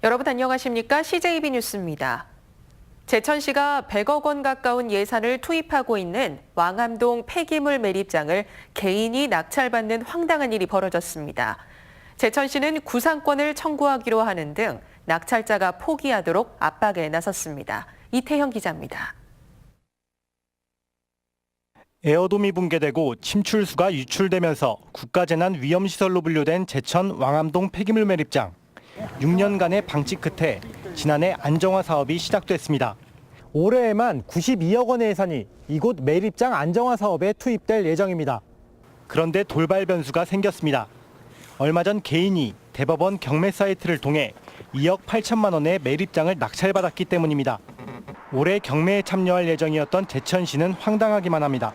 여러분 안녕하십니까? CJB 뉴스입니다. 제천시가 100억 원 가까운 예산을 투입하고 있는 왕암동 폐기물 매립장을 개인이 낙찰받는 황당한 일이 벌어졌습니다. 제천시는 구상권을 청구하기로 하는 등 낙찰자가 포기하도록 압박에 나섰습니다. 이태형 기자입니다. 에어돔이 붕괴되고 침출수가 유출되면서 국가재난 위험시설로 분류된 제천 왕암동 폐기물 매립장. 6년간의 방치 끝에 지난해 안정화 사업이 시작됐습니다. 올해에만 92억 원의 예산이 이곳 매립장 안정화 사업에 투입될 예정입니다. 그런데 돌발 변수가 생겼습니다. 얼마 전 개인이 대법원 경매 사이트를 통해 2억 8천만 원의 매립장을 낙찰받았기 때문입니다. 올해 경매에 참여할 예정이었던 제천시는 황당하기만 합니다.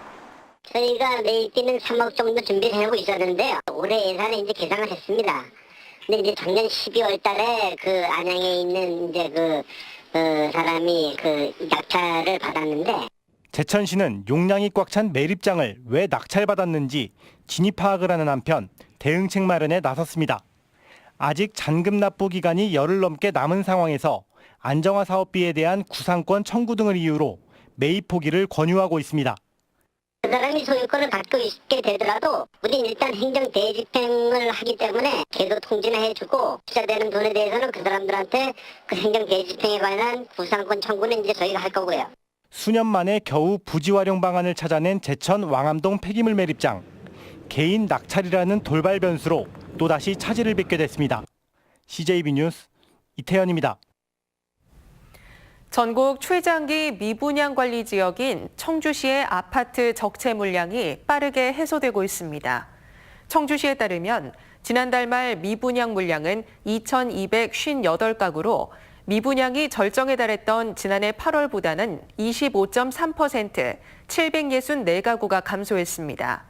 저희가 매입 뛰는 3억 정도 준비하고 있었는데요. 올해 예산에 이제 계산을 했습니다. 근데 이제 작년 12월 달에 그 안양에 있는 이제 그 사람이 낙찰을 받았는데 제천시는 용량이 꽉 찬 매립장을 왜 낙찰받았는지 진위 파악을 하는 한편 대응책 마련에 나섰습니다. 아직 잔금 납부 기간이 열흘 넘게 남은 상황에서 안정화 사업비에 대한 구상권 청구 등을 이유로 매입 포기를 권유하고 있습니다. 그 사람이 소유권을 받고 있게 되더라도 우리는 일단 행정 대집행을 하기 때문에 계도 통지는 해주고 투자되는 돈에 대해서는 그 사람들한테 그 행정 대집행에 관한 구상권 청구는 이제 저희가 할 거고요. 수년 만에 겨우 부지 활용 방안을 찾아낸 제천 왕암동 폐기물 매립장. 개인 낙찰이라는 돌발 변수로 또다시 차질을 빚게 됐습니다. CJB 뉴스 이태현입니다. 전국 최장기 미분양 관리 지역인 청주시의 아파트 적체 물량이 빠르게 해소되고 있습니다. 청주시에 따르면 지난달 말 미분양 물량은 2,258가구로 미분양이 절정에 달했던 지난해 8월보다는 25.3%, 764가구가 감소했습니다.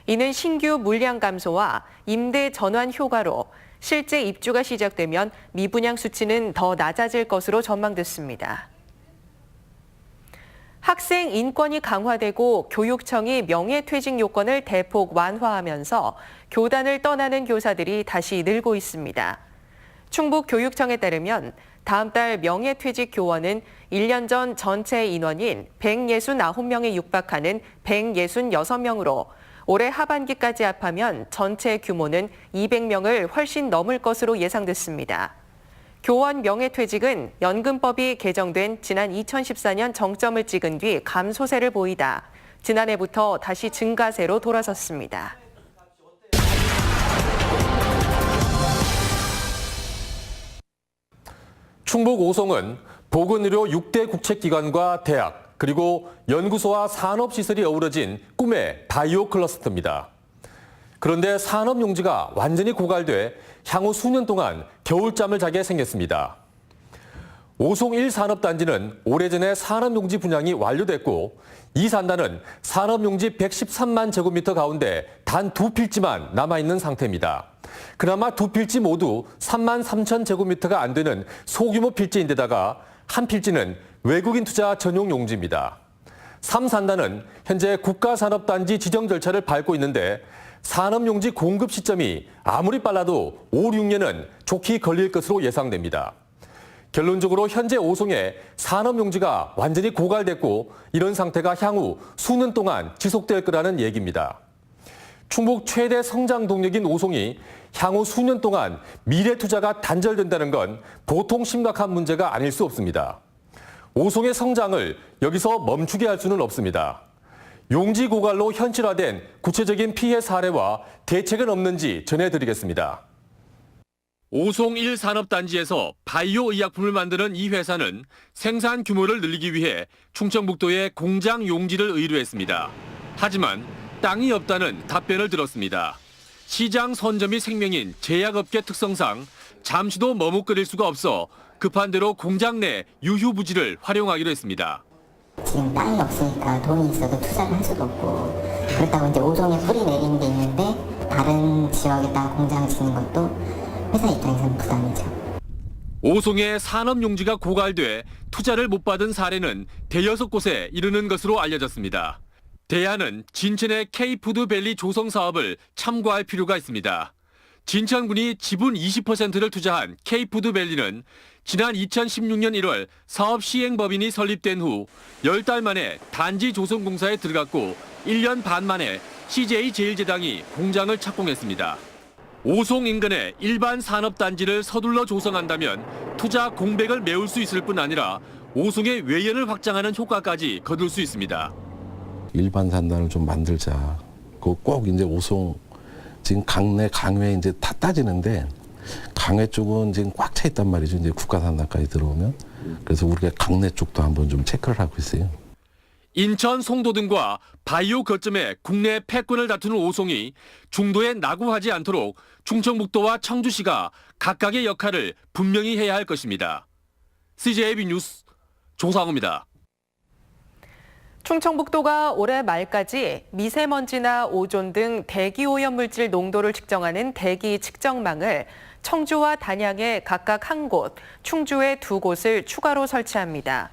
이는 신규 물량 감소와 임대 전환 효과로 실제 입주가 시작되면 미분양 수치는 더 낮아질 것으로 전망됐습니다. 학생 인권이 강화되고 교육청이 명예퇴직 요건을 대폭 완화하면서 교단을 떠나는 교사들이 다시 늘고 있습니다. 충북교육청에 따르면 다음 달 명예퇴직 교원은 1년 전 전체 인원인 169명에 육박하는 166명으로 올해 하반기까지 합하면 전체 규모는 200명을 훨씬 넘을 것으로 예상됐습니다. 교원 명예퇴직은 연금법이 개정된 지난 2014년 정점을 찍은 뒤 감소세를 보이다 지난해부터 다시 증가세로 돌아섰습니다. 충북 오송은 보건의료 6대 국책기관과 대학, 그리고 연구소와 산업시설이 어우러진 꿈의 바이오 클러스터입니다. 그런데 산업용지가 완전히 고갈돼 향후 수년 동안 겨울잠을 자게 생겼습니다. 오송 1산업단지는 오래전에 산업용지 분양이 완료됐고 이 산단은 산업용지 113만 제곱미터 가운데 단 2필지만 남아있는 상태입니다. 그나마 2필지 모두 3만 3천 제곱미터가 안 되는 소규모 필지인데다가 한 필지는 외국인 투자 전용 용지입니다. 3산단은 현재 국가산업단지 지정 절차를 밟고 있는데 산업용지 공급 시점이 아무리 빨라도 5, 6년은 좋게 걸릴 것으로 예상됩니다. 결론적으로 현재 오송에 산업용지가 완전히 고갈됐고 이런 상태가 향후 수년 동안 지속될 거라는 얘기입니다. 충북 최대 성장 동력인 오송이 향후 수년 동안 미래 투자가 단절된다는 건 보통 심각한 문제가 아닐 수 없습니다. 오송의 성장을 여기서 멈추게 할 수는 없습니다. 용지 고갈로 현실화된 구체적인 피해 사례와 대책은 없는지 전해드리겠습니다. 오송 1산업단지에서 바이오 의약품을 만드는 이 회사는 생산 규모를 늘리기 위해 충청북도에 공장 용지를 의뢰했습니다. 하지만 땅이 없다는 답변을 들었습니다. 시장 선점이 생명인 제약업계 특성상 잠시도 머뭇거릴 수가 없어 급한 대로 공장 내 유휴부지를 활용하기로 했습니다. 지금 땅이 없으니까 돈이 있어도 투자를 할 수도 없고 그렇다고 이제 오송에 뿌리 내리는 게 있는데 다른 지역에다가 공장을 짓는 것도 회사 입장에서는 부담이죠. 오송의 산업용지가 고갈돼 투자를 못 받은 사례는 대여섯 곳에 이르는 것으로 알려졌습니다. 대안은 진천의 K푸드밸리 조성 사업을 참고할 필요가 있습니다. 진천군이 지분 20%를 투자한 K푸드밸리는 지난 2016년 1월 사업 시행법인이 설립된 후 10달 만에 단지 조성공사에 들어갔고 1년 반 만에 CJ제일제당이 공장을 착공했습니다. 오송 인근에 일반 산업단지를 서둘러 조성한다면 투자 공백을 메울 수 있을 뿐 아니라 오송의 외연을 확장하는 효과까지 거둘 수 있습니다. 일반 산단을 좀 만들자. 꼭 이제 오송 지금 강내 강외 이제 다 따지는데 강외 쪽은 지금 꽉 차 있단 말이죠. 이제 국가산단까지 들어오면. 그래서 우리가 강내 쪽도 한번 좀 체크를 하고 있어요. 인천 송도 등과 바이오 거점에 국내 패권을 다투는 오송이 중도에 낙우하지 않도록 충청북도와 청주시가 각각의 역할을 분명히 해야 할 것입니다. CJB 뉴스 조상우입니다. 충청북도가 올해 말까지 미세먼지나 오존 등 대기오염물질 농도를 측정하는 대기 측정망을 청주와 단양에 각각 한 곳, 충주에 2곳을 추가로 설치합니다.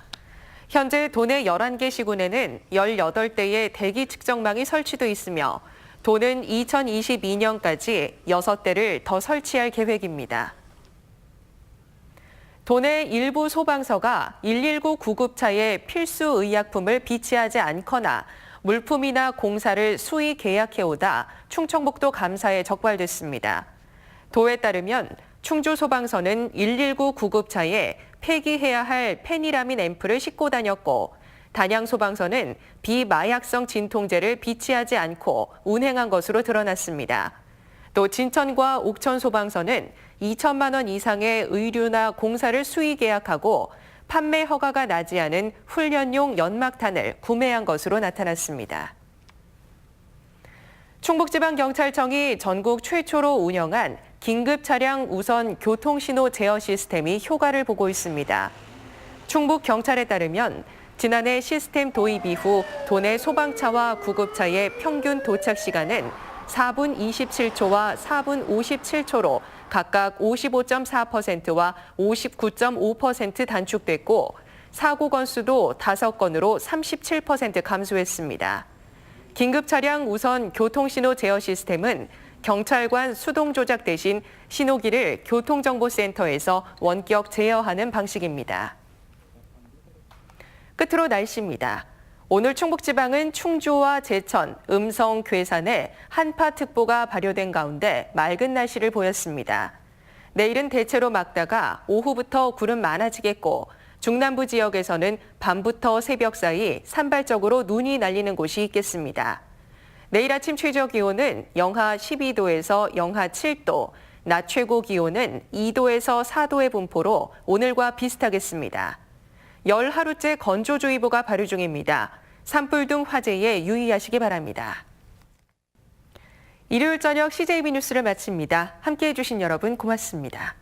현재 도내 11개 시군에는 18대의 대기 측정망이 설치돼 있으며 도는 2022년까지 6대를 더 설치할 계획입니다. 도내 일부 소방서가 119 구급차에 필수 의약품을 비치하지 않거나 물품이나 공사를 수의 계약해오다 충청북도 감사에 적발됐습니다. 도에 따르면 충주 소방서는 119 구급차에 폐기해야 할 페니라민 앰플을 싣고 다녔고 단양 소방서는 비마약성 진통제를 비치하지 않고 운행한 것으로 드러났습니다. 또 진천과 옥천 소방서는 2천만 원 이상의 의류나 공사를 수의 계약하고 판매 허가가 나지 않은 훈련용 연막탄을 구매한 것으로 나타났습니다. 충북지방경찰청이 전국 최초로 운영한 긴급 차량 우선 교통신호 제어 시스템이 효과를 보고 있습니다. 충북경찰에 따르면 지난해 시스템 도입 이후 도내 소방차와 구급차의 평균 도착 시간은 4분 27초와 4분 57초로 각각 55.4%와 59.5% 단축됐고 사고 건수도 5건으로 37% 감소했습니다. 긴급 차량 우선 교통신호 제어 시스템은 경찰관 수동 조작 대신 신호기를 교통정보센터에서 원격 제어하는 방식입니다. 끝으로 날씨입니다. 오늘 충북지방은 충주와 제천, 음성, 괴산에 한파특보가 발효된 가운데 맑은 날씨를 보였습니다. 내일은 대체로 맑다가 오후부터 구름 많아지겠고 중남부 지역에서는 밤부터 새벽 사이 산발적으로 눈이 날리는 곳이 있겠습니다. 내일 아침 최저 기온은 영하 12도에서 영하 7도, 낮 최고 기온은 2도에서 4도의 분포로 오늘과 비슷하겠습니다. 열 하루째 건조주의보가 발효 중입니다. 산불 등 화재에 유의하시기 바랍니다. 일요일 저녁 CJB 뉴스를 마칩니다. 함께해 주신 여러분 고맙습니다.